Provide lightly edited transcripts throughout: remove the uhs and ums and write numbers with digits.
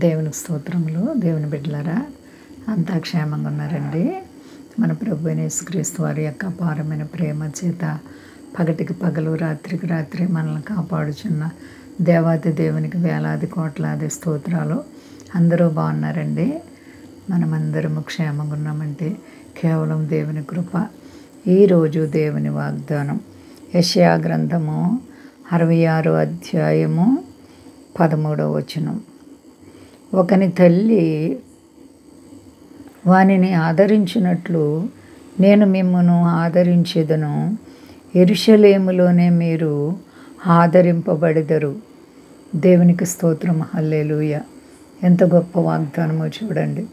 దేవునికి స్తోత్రములు. దేవుని బిడ్డలారా, అంతా క్షేమంగా ఉన్నారండి. మన ప్రభు అయిన యేసుక్రీస్తు వారి యొక్క అపారమైన ప్రేమ చేత పగటికి పగలు రాత్రికి రాత్రి మనల్ని కాపాడుచున్న దేవాది దేవునికి వేలాది కోట్లాది స్తోత్రాలు. అందరూ బాగున్నారండి. మనమందరము క్షేమంగా ఉన్నామంటే కేవలం దేవుని కృప. ఈరోజు దేవుని వాగ్దానం యెషయా గ్రంథము 66వ అధ్యాయము 13వ వచనం. ఒకని తల్లి వానిని ఆదరించినట్లు నేను మిమ్మును ఆదరించెదను. యెరూషలేములోనే మీరు ఆదరింపబడెదరు. దేవునికి స్తోత్రం. హల్లెలూయా. ఎంత గొప్ప వాగ్దానమో చూడండి.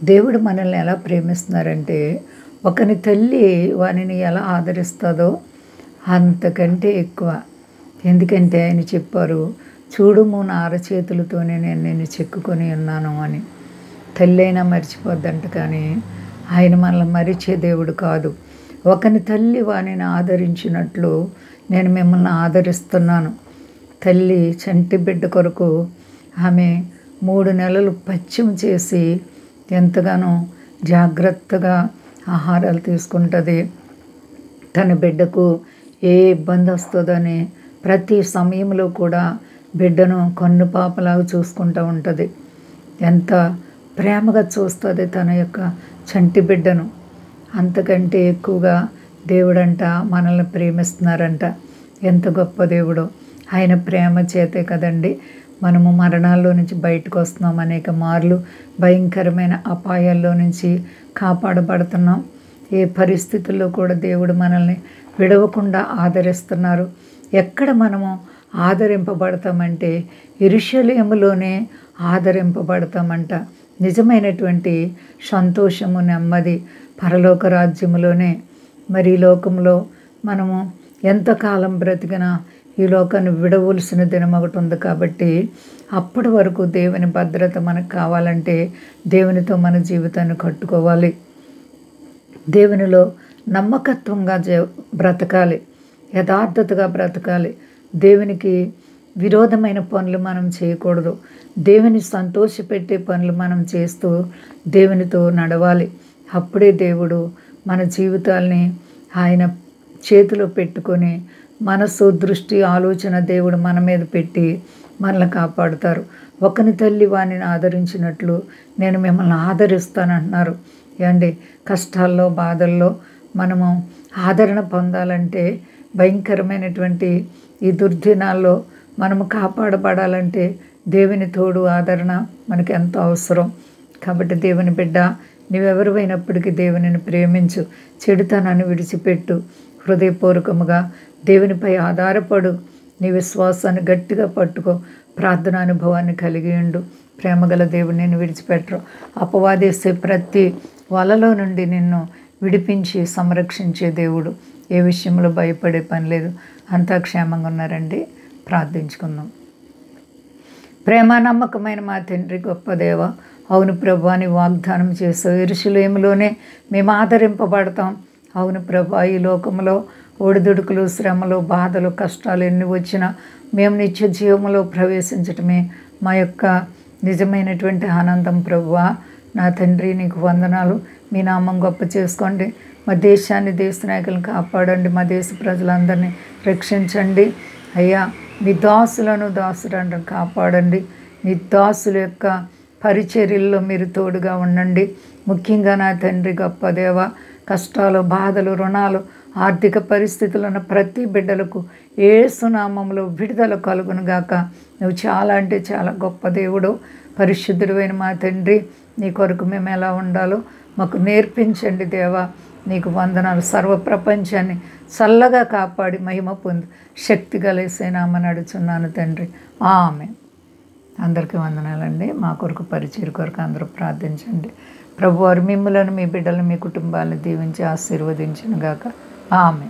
దేవుడు మనల్ని ఎలా ప్రేమిస్తున్నారంటే, ఒకని తల్లి వానిని ఎలా ఆదరిస్తుందో అంతకంటే ఎక్కువ. ఎందుకంటే ఆయన చెప్పారు, చూడుము నా అరచేతులతోనే నేను నిన్ను చెక్కుకొని ఉన్నాను అని. తల్లి అయినా మర్చిపోద్దంట, కానీ ఆయన మనల్ని మరిచే దేవుడు కాదు. ఒకని తల్లి వానిని ఆదరించినట్లు నేను మిమ్మల్ని ఆదరిస్తున్నాను. తల్లి చంటి బిడ్డ కొరకు ఆమె 3 నెలలు పచ్చిమ చేసి ఎంతగానో జాగ్రత్తగా ఆహారాలు తీసుకుంటుంది. తన బిడ్డకు ఏ ఇబ్బంది వస్తుందని ప్రతి సమయంలో కూడా బిడ్డను కన్ను పాపలాగా చూసుకుంటూ ఉంటుంది. ఎంత ప్రేమగా చూస్తుంది తన యొక్క చంటి బిడ్డను. అంతకంటే ఎక్కువగా దేవుడంట మనల్ని ప్రేమిస్తున్నారంట. ఎంత గొప్ప దేవుడో. ఆయన ప్రేమ చేతే కదండి మనము మరణాల్లో నుంచి బయటకు వస్తున్నాం. అనేక మార్లు భయంకరమైన అపాయాల్లో నుంచి కాపాడబడుతున్నాం. ఏ పరిస్థితుల్లో కూడా దేవుడు మనల్ని విడవకుండా ఆదరిస్తున్నారు. ఎక్కడ మనము ఆదరింపబడతామంటే యెరూషలేములోనే ఆదరింపబడతామంట. నిజమైనటువంటి సంతోషము, నెమ్మది పరలోక రాజ్యములోనే. మరి ఈ లోకంలో మనము ఎంతకాలం బ్రతికినా ఈ లోకాన్ని విడవలసిన దినం ఒకటి ఉంది. కాబట్టి అప్పటి వరకు దేవుని భద్రత మనకు కావాలంటే దేవునితో మన జీవితాన్ని కట్టుకోవాలి. దేవునిలో నమ్మకత్వంగా బ్రతకాలి, యథార్థతగా బ్రతకాలి. దేవునికి విరోధమైన పనులు మనం చేయకూడదు. దేవుని సంతోషపెట్టే పనులు మనం చేస్తూ దేవునితో నడవాలి. అప్పుడే దేవుడు మన జీవితాల్ని ఆయన చేతిలో పెట్టుకొని మనసు, దృష్టి, ఆలోచన దేవుడు మన మీద పెట్టి మనల్ని కాపాడుతారు. ఒకని తల్లి వానిని ఆదరించినట్లు నేను మిమ్మల్ని ఆదరిస్తానంటున్నారు. ఏమండి, కష్టాల్లో బాధల్లో మనము ఆదరణ పొందాలంటే, భయంకరమైనటువంటి ఈ దుర్దినాల్లో మనము కాపాడబడాలంటే దేవుని తోడు, ఆదరణ మనకు ఎంతో అవసరం. కాబట్టి దేవుని బిడ్డ, నీవెవరివైనప్పటికీ దేవునిని ప్రేమించు, చెడుతనాన్ని విడిచిపెట్టు, హృదయపూర్వకముగా దేవునిపై ఆధారపడు, నీ విశ్వాసాన్ని గట్టిగా పట్టుకో, ప్రార్థన అనుభవాన్ని కలిగి ఉండు. ప్రేమగల దేవుడు నిన్ను విడిచిపెట్టరు. అపవాదేసే ప్రతి వలలో నుండి నిన్ను విడిపించి సంరక్షించే దేవుడు. ఏ విషయంలో భయపడే పని లేదు. అంతా క్షేమంగా ఉన్నారండి. ప్రార్థించుకుందాం. ప్రేమ నమ్మకమైన మా తండ్రి, గొప్ప దేవ, అవును ప్రభు అని వాగ్దానం చేసావు. యెరూషలేములోనే మేము ఆదరింపబడతాం. అవును ప్రభు, ఈ లోకంలో ఒడిదుడుకులు, శ్రమలు, బాధలు, కష్టాలు ఎన్ని వచ్చినా మేము నిత్య జీవంలో ప్రవేశించటమే మా యొక్క నిజమైనటువంటి ఆనందం. ప్రభువా, నా తండ్రి, నీకు వందనాలు. మీ నామం గొప్ప చేసుకోండి. మా దేశాన్ని, దేశ నాయకులను కాపాడండి. మా దేశ ప్రజలందరినీ రక్షించండి. అయ్యా, మీ దాసులను, దాసులను కాపాడండి. మీ దాసుల యొక్క పరిచర్యల్లో మీరు తోడుగా ఉండండి. ముఖ్యంగా నా తండ్రి, గొప్ప దేవ, కష్టాలు, బాధలు, రుణాలు, ఆర్థిక పరిస్థితులు ఉన్న ప్రతి బిడ్డలకు యేసు నామములో విడుదల కలుగునుగాక. నువ్వు చాలా అంటే చాలా గొప్ప దేవుడు, పరిశుద్ధుడైన మా తండ్రి. నీ కొరకు మేము ఎలా ఉండాలో మాకు నేర్పించండి దేవా. నీకు వందనాలు. సర్వ ప్రపంచాన్ని చల్లగా కాపాడి మహిమ పొంది శక్తి కలిసేనామని అడుచున్నాను తండ్రి. ఆమె. అందరికీ వందనాలండి. మా కొరకు, పరిచయ కొరకు అందరూ ప్రార్థించండి. ప్రభువారు మిమ్మలను, మీ బిడ్డలను, మీ కుటుంబాలను దీవించి ఆశీర్వదించునుగాక. ఆమె.